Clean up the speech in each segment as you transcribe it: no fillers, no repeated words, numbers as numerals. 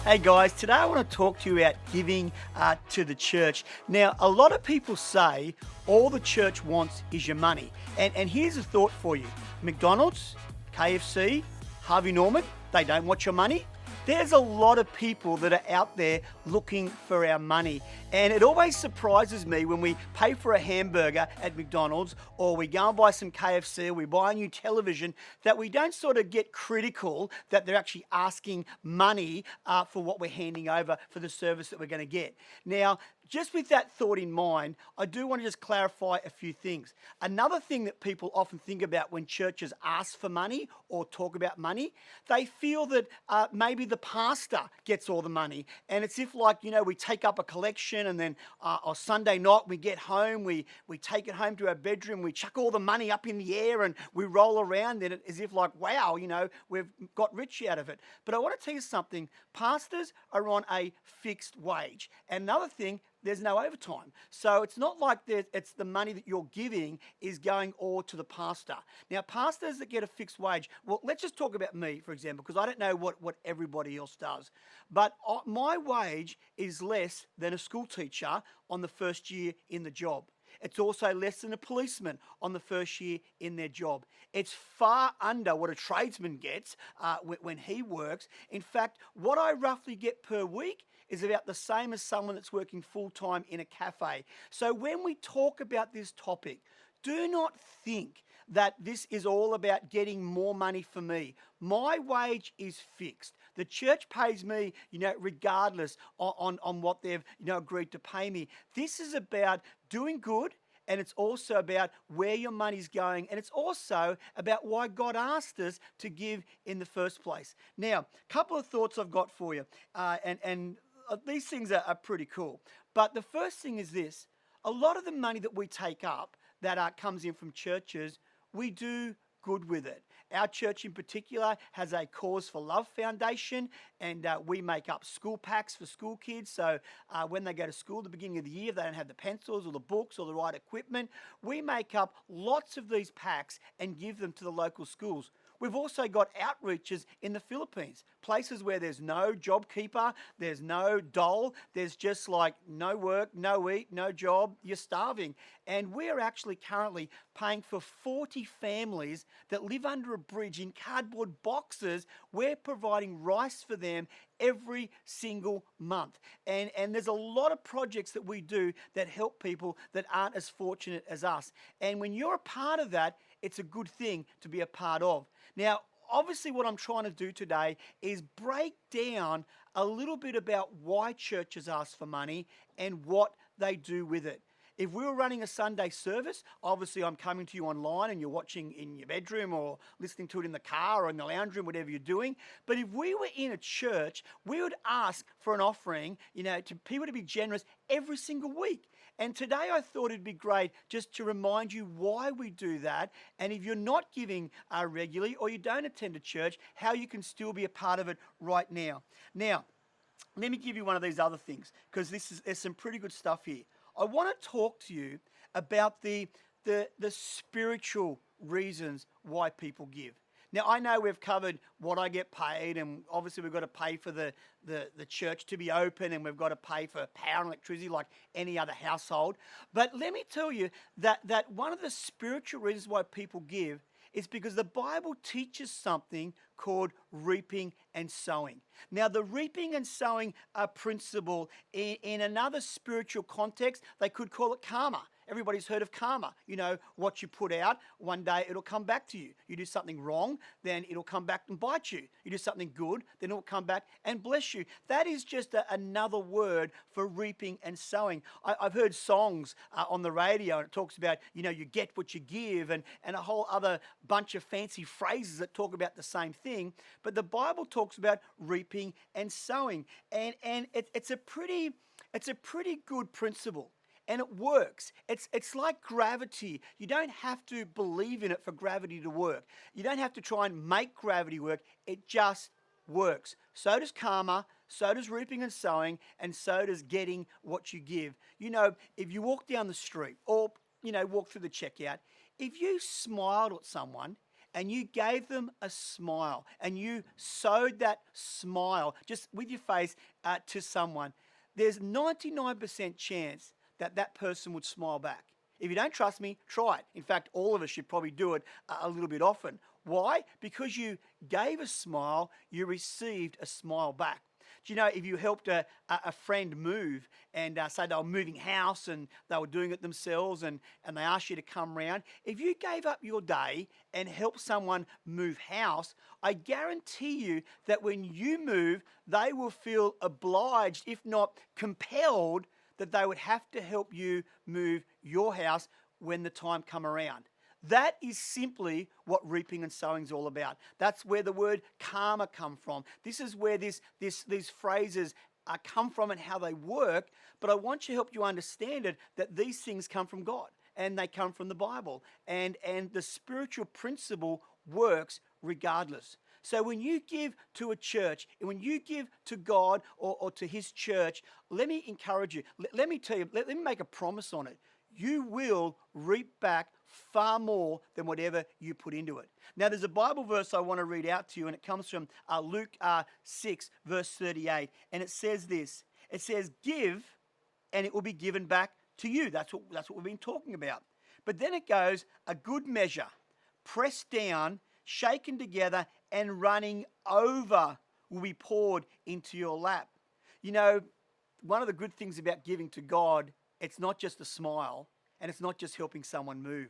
Hey guys, today I want to talk to you about giving to the church. Now, a lot of people say all the church wants is your money. And here's a thought for you: McDonald's, KFC, Harvey Norman, they don't want your money. There's a lot of people that are out there looking for our money. And it always surprises me when we pay for a hamburger at McDonald's or we go and buy some KFC or we buy a new television that we don't sort of get critical that they're actually asking money for what we're handing over for the service that we're going to get. Now, just with that thought in mind, I do want to just clarify a few things. Another thing that people often think about when churches ask for money or talk about money, they feel that maybe the pastor gets all the money. And it's if we take up a collection and then on Sunday night we get home, we take it home to our bedroom, we chuck all the money up in the air and we roll around in it as if wow, we've got rich out of it. But I want to tell you something. Pastors are on a fixed wage. And another thing, there's no overtime. So it's not like it's the money that you're giving is going all to the pastor. Now, pastors that get a fixed wage, well, let's just talk about me, for example, because I don't know what everybody else does. But my wage is less than a school teacher on the first year in the job. It's also less than a policeman on the first year in their job. It's far under what a tradesman gets when he works. In fact, what I roughly get per week is about the same as someone that's working full-time in a cafe. So when we talk about this topic, do not think that this is all about getting more money for me. My wage is fixed. The church pays me, regardless on what they've, agreed to pay me. This is about doing good, and it's also about where your money's going, and it's also about why God asked us to give in the first place. Now, a couple of thoughts I've got for you, and these things are pretty cool. But the first thing is this: a lot of the money that we take up that comes in from churches, we do good with it. Our church in particular has a Cause for Love foundation, and we make up school packs for school kids. So when they go to school at the beginning of the year, if they don't have the pencils or the books or the right equipment, we make up lots of these packs and give them to the local schools. We've also got outreaches in the Philippines, places where there's no job keeper, there's no dole, there's just no work, no eat, no job, you're starving. And we're actually currently paying for 40 families that live under a bridge in cardboard boxes. We're providing rice for them every single month. And there's a lot of projects that we do that help people that aren't as fortunate as us. And when you're a part of that, it's a good thing to be a part of. Now, obviously what I'm trying to do today is break down a little bit about why churches ask for money and what they do with it. If we were running a Sunday service, obviously I'm coming to you online and you're watching in your bedroom or listening to it in the car or in the lounge room, whatever you're doing. But if we were in a church, we would ask for an offering, to people to be generous every single week. And today I thought it'd be great just to remind you why we do that. And if you're not giving regularly or you don't attend a church, how you can still be a part of it right now. Now, let me give you one of these other things, because there's some pretty good stuff here. I want to talk to you about the spiritual reasons why people give. Now, I know we've covered what I get paid, and obviously we've got to pay for the church to be open, and we've got to pay for power and electricity like any other household. But let me tell you that one of the spiritual reasons why people give is because the Bible teaches something called reaping and sowing. Now, the reaping and sowing principle, in another spiritual context, they could call it karma. Everybody's heard of karma. What you put out, one day it'll come back to you. You do something wrong, then it'll come back and bite you. You do something good, then it'll come back and bless you. That is just another word for reaping and sowing. I've heard songs on the radio, and it talks about, you get what you give, and a whole other bunch of fancy phrases that talk about the same thing. But the Bible talks about reaping and sowing. And it's a pretty good principle. And it works. It's like gravity. You don't have to believe in it for gravity to work. You don't have to try and make gravity work. It just works. So does karma, so does reaping and sowing, and so does getting what you give. If you walk down the street or, walk through the checkout, if you smiled at someone and you gave them a smile and you sowed that smile just with your face to someone, there's 99% chance that that person would smile back. If you don't trust me, try it. In fact, all of us should probably do it a little bit often. Why? Because you gave a smile, you received a smile back. Do you know, if you helped a friend move and say they were moving house and they were doing it themselves and they asked you to come round, if you gave up your day and helped someone move house, I guarantee you that when you move, they will feel obliged, if not compelled, that they would have to help you move your house when the time come around. That is simply what reaping and sowing is all about. That's where the word karma come from. This is where these phrases come from and how they work. But I want to help you understand it, that these things come from God and they come from the Bible. And the spiritual principle works regardless. So when you give to a church, and when you give to God or to his church, let me encourage you. Let me tell you, let me make a promise on it. You will reap back far more than whatever you put into it. Now, there's a Bible verse I want to read out to you, and it comes from Luke 6, verse 38. And it says this. It says, give, and it will be given back to you. That's what we've been talking about. But then it goes, a good measure, pressed down, shaken together, and running over will be poured into your lap. You know, one of the good things about giving to God, it's not just a smile, and it's not just helping someone move.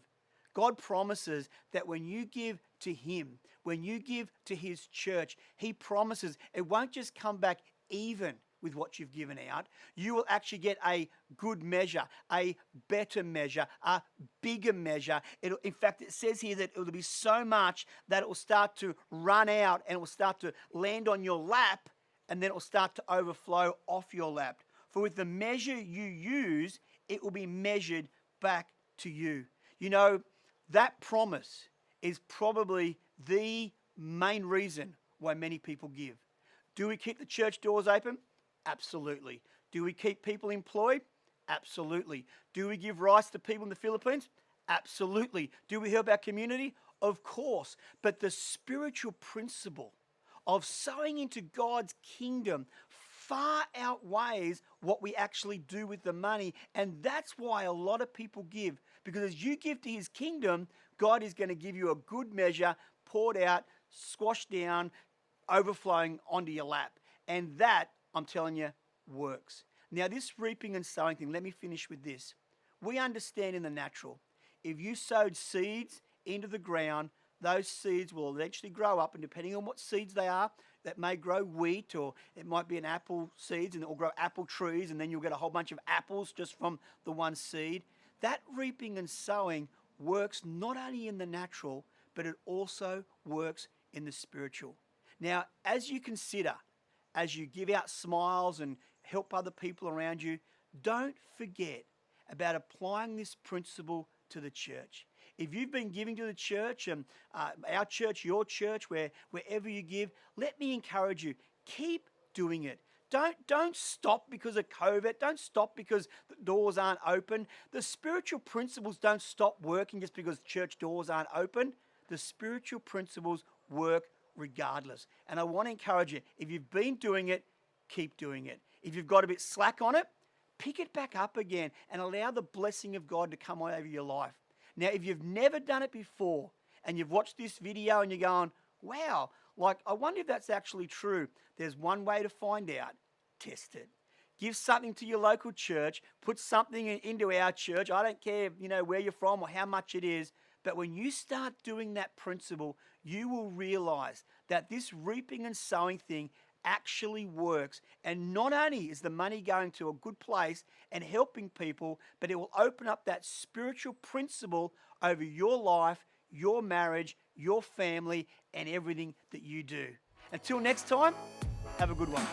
God promises that when you give to him, when you give to his church, he promises it won't just come back even with what you've given out. You will actually get a good measure, a better measure, a bigger measure. In fact, it says here that it will be so much that it will start to run out and it will start to land on your lap, and then it will start to overflow off your lap. For with the measure you use, it will be measured back to you. You know, that promise is probably the main reason why many people give. Do we keep the church doors open? Absolutely. Do we keep people employed? Absolutely. Do we give rice to people in the Philippines? Absolutely. Do we help our community? Of course. But the spiritual principle of sowing into God's kingdom far outweighs what we actually do with the money. And that's why a lot of people give. Because as you give to his kingdom, God is going to give you a good measure, poured out, squashed down, overflowing onto your lap. And that, I'm telling you, works. Now, this reaping and sowing thing, let me finish with this. We understand in the natural, if you sowed seeds into the ground, those seeds will eventually grow up, and depending on what seeds they are, that may grow wheat, or it might be an apple seeds, and it will grow apple trees, and then you'll get a whole bunch of apples just from the one seed. That reaping and sowing works not only in the natural, but it also works in the spiritual. Now, as you consider, as you give out smiles and help other people around you, don't forget about applying this principle to the church. If you've been giving to the church, our church, your church, wherever you give, let me encourage you, keep doing it. Don't stop because of COVID. Don't stop because the doors aren't open. The spiritual principles don't stop working just because church doors aren't open. The spiritual principles work regardless. And I want to encourage you, if you've been doing it, keep doing it. If you've got a bit slack on it, pick it back up again and allow the blessing of God to come over your life. Now, if you've never done it before and you've watched this video and you're going, wow, like, I wonder if that's actually true. There's one way to find out. Test it. Give something to your local church. Put something into our church. I don't care, where you're from or how much it is. But when you start doing that principle, you will realize that this reaping and sowing thing actually works. And not only is the money going to a good place and helping people, but it will open up that spiritual principle over your life, your marriage, your family, and everything that you do. Until next time, have a good one.